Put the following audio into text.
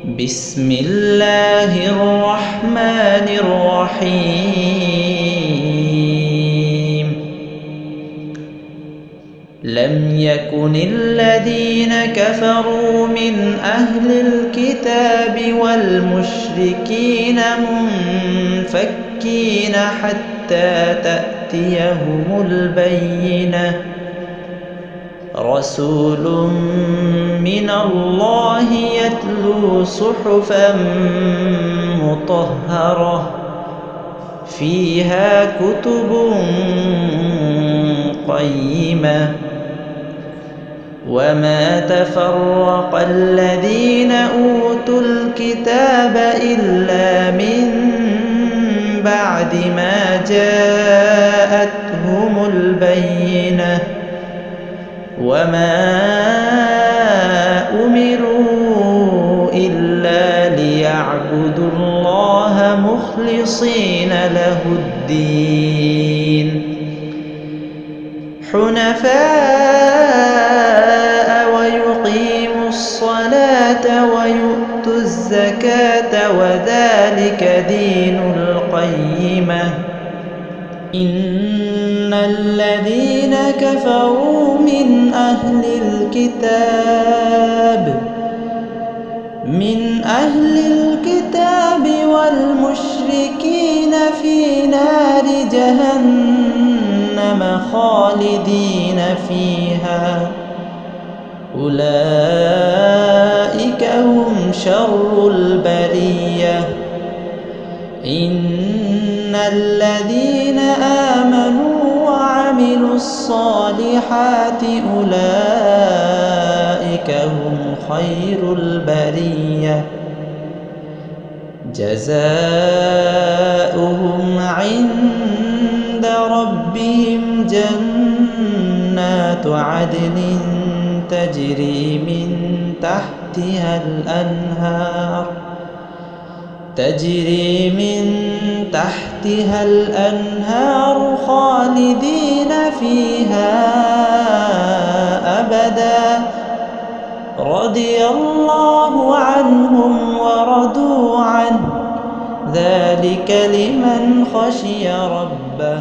بسم الله الرحمن الرحيم. لم يكن الذين كفروا من أهل الكتاب والمشركين منفكين حتى تأتيهم البينة. رسول من الله يتلو صحفا مطهرة فيها كتب قيمة. وما تفرق الذين أوتوا الكتاب إلا من بعد ما جاءتهم البينة. وما أمروا إلا ليعبدوا الله مخلصين له الدين حنفاء ويقيموا الصلاة ويؤتوا الزكاة وذلك دين القيمة. إن الذين كفروا من أهل الكتاب والمشركين في نار جهنم خالدين فيها أولئك هم شر البرية. إن الذين آمنوا وعملوا الصالحات أولئك هم خير البرية. جزاؤهم عند ربهم جنات عدن تجري من تحتها الأنهار خالدين فيها أبدا. رضي الله عنهم ورضوا عنه ذلك لمن خشي ربه.